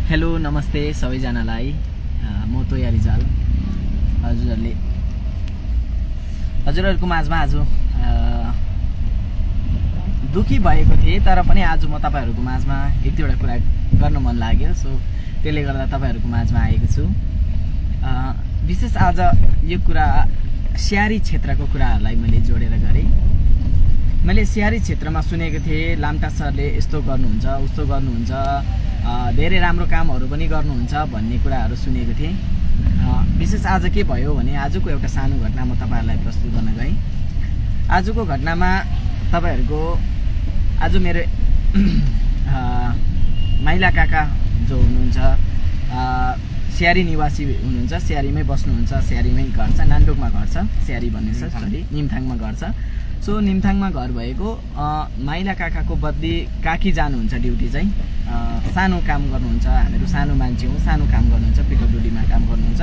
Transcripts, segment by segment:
Hello नमस्ते सबैजनालाई म तोया रिजाल हजुरहरूको माझमा आज दुखी भएको थिएँ तर पनि आज म तपाईहरुको माझमा एक दुईवटा कुरा गर्न मन लाग्यो सो त्यसले गर्दा तपाईहरुको माझमा आएको छु। विशेष आज यो कुरा स्याहारी क्षेत्रको कुराहरुलाई मैले जोडेर गरे। मैले स्याहारी क्षेत्रमा सुनेको थिएँ लाम्टा सरले यस्तो गर्नुहुन्छ उस्तो गर्नुहुन्छ धेरै राम्रो कामहरु पनि गर्नुहुन्छ भन्ने कुराहरु सुनेको थिएँ। विशेष आज के भयो भने आजको एउटा सानो घटना म तपाईहरुलाई प्रस्तुत गर्न गएँ। आजको घटनामा तपाईहरुको आज मेरो माइला काका जो हुनुहुन्छ स्याहारी निवासी हुनुहुन्छ, स्याहारीमै बस्नुहुन्छ, स्याहारीमै घर छ, नान्दोकमा घर छ, स्याहारी भन्ने छ सरी निमथाङमा घर छ। सो निमथाङमा घर भएको माइला काकाको बदली काकी जानुहुन्छ ड्युटी चाहिँ सानो काम गर्नुहुन्छ। हामीहरु सानो मान्छे हौं, सानो काम गर्नुहुन्छ, PWD मा काम गर्नुहुन्छ।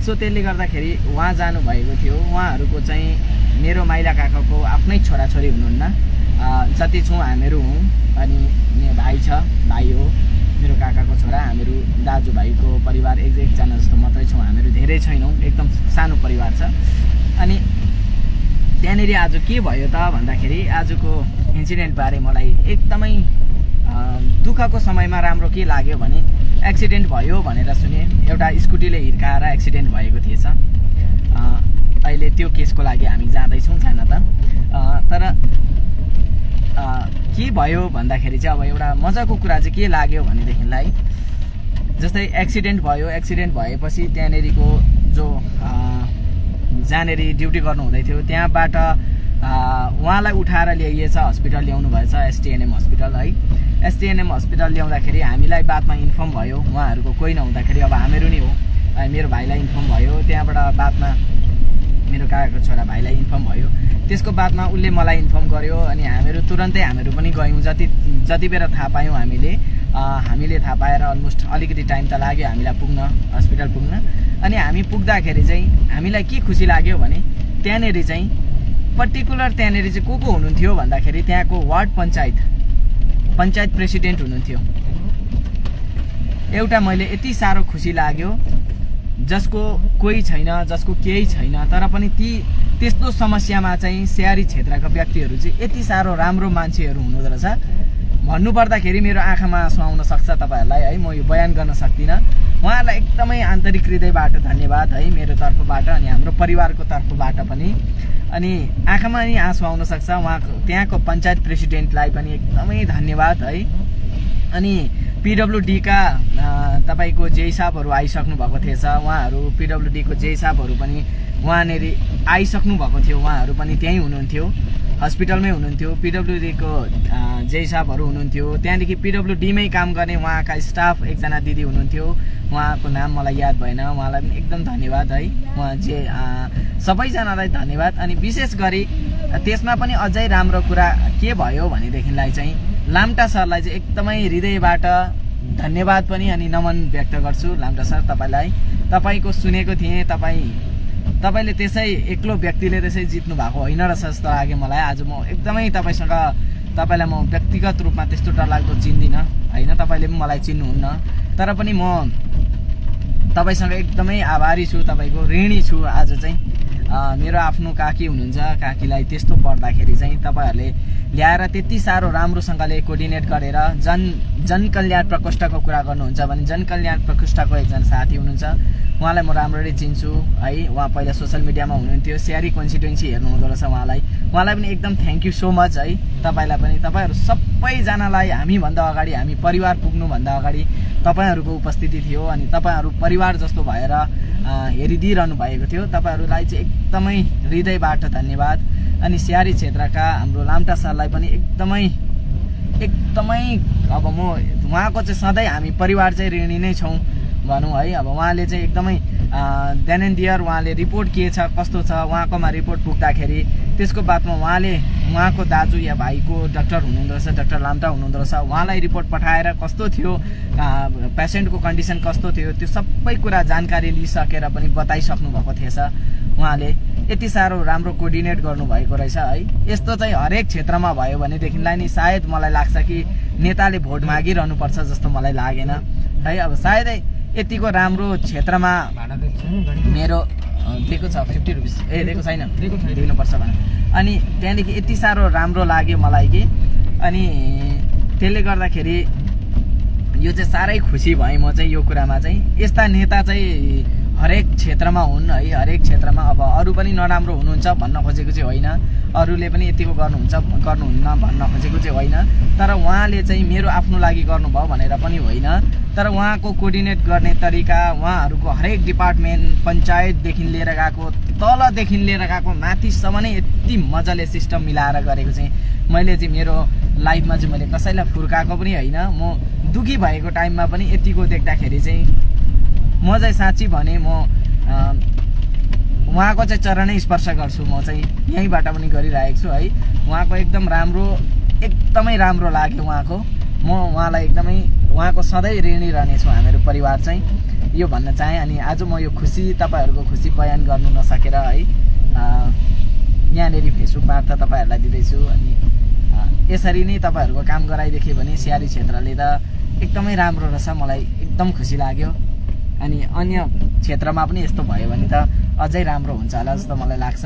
सो त्यसले गर्दाखेरि उहाँ जानु भएको थियो। उहाँहरुको चाहिँ मेरो माइला काकाको आफ्नै छोराछोरी हुनुहुन्न, जति छौं हामीहरु हौं अनि मेरो भाइ छ, भाइ हो मेरो काकाको छोरा। हामीहरु दाजुभाइको परिवार एकजना जस्तो मात्रै छौं, हामीहरु धेरै छैनौं, एकदम सानो परिवार छ। अनि त्यहाँनेरि आज के भयो त भन्दाखेरि आजको इन्सिडेन्ट बारे मलाई एकदमै दुःखको समयमा राम्रो के लाग्यो भने एक्सिडेन्ट भयो भनेर सुने। एउटा स्कुटीले हिर्काएर एक्सिडेन्ट भएको थिएछ। अहिले त्यो केसको लागि हामी जाँदैछौँ जान त। तर के भयो भन्दाखेरि चाहिँ अब एउटा मजाको कुरा चाहिँ के लाग्यो भनेदेखिलाई जस्तै एक्सिडेन्ट भयो, एक्सिडेन्ट भएपछि त्यहाँनेरिको जो जहाँनेरि ड्युटी गर्नु हुँदै थियो त्यहाँबाट उहाँलाई उठाएर ल्याइएछ, हस्पिटल ल्याउनु भएछ, STNM हस्पिटल है। STNM हस्पिटल ल्याउँदाखेरि हामीलाई बादमा इन्फर्म भयो, उहाँहरुको कोही नहुँदाखेरि अब हामीहरु नै हो, मेरो भाइलाई इन्फर्म भयो। त्यहाँबाट बादमा मेरो काकाको छोरा भाइलाई इन्फर्म भयो। त्यसको बादमा उले मलाई इन्फर्म गर्यो अनि हामीहरु तुरन्तै हामीहरु पनि गयौं। जति बेर थाहा पायौं हामीले थाहा पाएर अलमोस्ट अलिकति टाइम त लाग्यो हामीलाई पुग्न, हस्पिटल पुग्न। अनि हामी पुग्दाखेरि चाहिँ हामीलाई के खुसी लाग्यो भने त्यहाँनेरि चाहिँ पर्टिकुलर त्यहाँनेरि चाहिँ को हुनुहुन्थ्यो भन्दाखेरि त्यहाँको वार्ड पञ्चायत प्रेसिडेन्ट हुनुहुन्थ्यो। एउटा मैले यति साह्रो खुसी लाग्यो जसको कोही छैन, जसको केही छैन, तर पनि त्यस्तो समस्यामा चाहिँ स्याहारी क्षेत्रका व्यक्तिहरु चाहिँ यति साह्रो राम्रो मान्छेहरु हुनुहुँदो रहेछ। भन्नुपर्दाखेरि मेरो आँखामा आँसु आउन सक्छ तपाईहरुलाई है, म यो बयान गर्न सक्दिन। उहाँलाई एकदमै आन्तरिक हृदयबाट धन्यवाद है मेरो तर्फबाट अनि हाम्रो परिवारको तर्फबाट पनि। अनि आँखामा नि आँसु आउन सक्छ। उहाँको त्यहाँको पञ्चायत प्रेसिडेन्टलाई पनि एकदमै धन्यवाद है। अनि PWD का तपाईको जे साहबहरु आइसक्नु भएको थिएछ। उहाँहरु PWD को जे साहबहरु पनि उहाँनेरि आइसक्नु भएको थियो। उहाँहरु पनि त्यही हुनुहुन्थ्यो, हस्पिटलमै हुनुहुन्थ्यो। PWD को जे साहबहरु हुनुहुन्थ्यो। त्यहाँदेखि PWD मै काम गर्ने उहाँका स्टाफ एकजना दिदी हुनुहुन्थ्यो, उहाँको नाम मलाई याद भएन, उहाँलाई पनि एकदम धन्यवाद है। उहाँ जे सबैजनालाई धन्यवाद। अनि विशेष गरी त्यसमा पनि अझै राम्रो कुरा के भयो भनेदेखिलाई चाहिँ लाम्टा सरलाई चाहिँ एकदमै हृदयबाट धन्यवाद पनि अनि नमन व्यक्त गर्छु। लाम्टा सर तपाईलाई, तपाईको सुनेको थिएँ, तपाईले त्यसै एक्लो व्यक्तिले त्यसै जित्नु भएको होइन रहेछ जस्तो लाग्यो मलाई। आज म एकदमै तपाईलाई म व्यक्तिगत रूपमा त्यस्तो डरलाग्दो चिन्दिन हैन, तपाईले पनि मलाई चिन्नुहुन्न, तर पनि म तपाईसँग एकदमै आभारी छु, तपाईको ऋणी छु। आज चाहिँ मेरो आफ्नो काकी हुनुहुन्छ, काकीलाई त्यस्तो पर्दाखेरि चाहिँ तपाईहरुले ल्याएर त्यति साह्रो राम्रोसँगले कोर्डिनेट गरेर जनकल्याण प्रकोष्ठको कुरा गर्नुहुन्छ भने जनकल्याण प्रकोष्ठको एकजना साथी हुनुहुन्छ, उहाँलाई म राम्ररी चिन्छु है। उहाँ पहिला सोशल मिडियामा हुनुहुन्थ्यो, स्याहारी कन्स्टिट्युएन्सी हेर्नु हुँदो रहेछ उहाँलाई पनि एकदम थ्यांक यू सो मच है। तपाईलाई पनि, तपाईहरु सबैजनालाई हामी भन्दा अगाडि, हामी परिवार पुग्नु भन्दा अगाडि तपाईहरुको उपस्थिति थियो अनि तपाईहरु परिवार जस्तो भएर हेरिदिइरहनु भएको थियो। तपाईहरुलाई चाहिँ एकदमै हृदयबाट धन्यवाद। अनि स्याहारी क्षेत्रका हाम्रो लाम्टा सरलाई पनि एकदमै अब म उहाँको चाहिँ सधैँ हामी परिवार चाहिँ ऋणी नै छौं भनौं है। अब उहाँले चाहिँ एकदमै देन एन्ड देयर उहाँले रिपोर्ट के छ कस्तो छ उहाँकोमा रिपोर्ट पुग्दाखेरि त्यसको बादमा उहाँको दाजु या भाइको डाक्टर हुनुहुँदो रहेछ, डाक्टर लाम्टा हुनुहुँदो रहेछ, उहाँलाई रिपोर्ट पठाएर कस्तो थियो, पेशेन्टको कन्डिसन कस्तो थियो, त्यो सबै कुरा जानकारी लिइसकेर पनि बताइसक्नु भएको थिएछ। उहाँले यति साह्रो राम्रो कोर्डिनेट गर्नु भएको रहेछ है। यस्तो चाहिँ हरेक क्षेत्रमा भयो भनेदेखिलाई नि सायद मलाई लाग्छ कि नेताले भोट मागिरहनु पर्छ जस्तो मलाई लागेन है। अब सायदै यतिको राम्रो क्षेत्रमा मेरो दिएको छ 50 रुपिस दिएको छैन दिनुपर्छ भने अनि त्यहाँदेखि यति साह्रो राम्रो लाग्यो मलाई कि अनि त्यसले गर्दाखेरि यो चाहिँ साह्रै खुसी भएँ म चाहिँ यो कुरामा चाहिँ। यस्ता नेता चाहिँ हरेक क्षेत्रमा हुन् है, हरेक क्षेत्रमा। अब अरू पनि नराम्रो हुनुहुन्छ भन्न खोजेको चाहिँ होइन, अरूले पनि यतिको गर्नुहुन्न भन्न खोजेको चाहिँ होइन, तर उहाँले चाहिँ मेरो आफ्नो लागि गर्नुभयो भनेर पनि होइन, तर उहाँको कोअर्डिनेट गर्ने तरिका, उहाँहरूको हरेक डिपार्टमेन्ट पञ्चायतदेखि लिएर गएको तलदेखि लिएर गएको माथिसम्म नै यति मजाले सिस्टम मिलाएर गरेको चाहिँ मैले चाहिँ मेरो लाइफमा चाहिँ मैले कसैलाई फुर्काएको पनि होइन। म दुखी भएको टाइममा पनि यतिको देख्दाखेरि चाहिँ म चाहिँ साँच्ची भने म उहाँको चाहिँ चरणै स्पर्श गर्छु। म चाहिँ यहीँबाट पनि गरिरहेको छु है। उहाँको एकदमै राम्रो लाग्यो उहाँको। म उहाँलाई एकदमै उहाँको सधैँ ऋणी रहनेछु हामीहरू परिवार चाहिँ, यो भन्न चाहेँ। अनि आज म यो खुसी तपाईँहरूको खुसी बयान गर्नु नसकेर है यहाँनिर फेसबुक मार्फत तपाईँहरूलाई दिँदैछु। अनि यसरी नै तपाईँहरूको काम गराइदेख्यो भने स्याहारी क्षेत्रले त एकदमै राम्रो रहेछ, मलाई एकदम खुसी लाग्यो। अनि अन्य क्षेत्रमा पनि यस्तो भयो भने त अझै राम्रो हुन्छ होला जस्तो मलाई लाग्छ।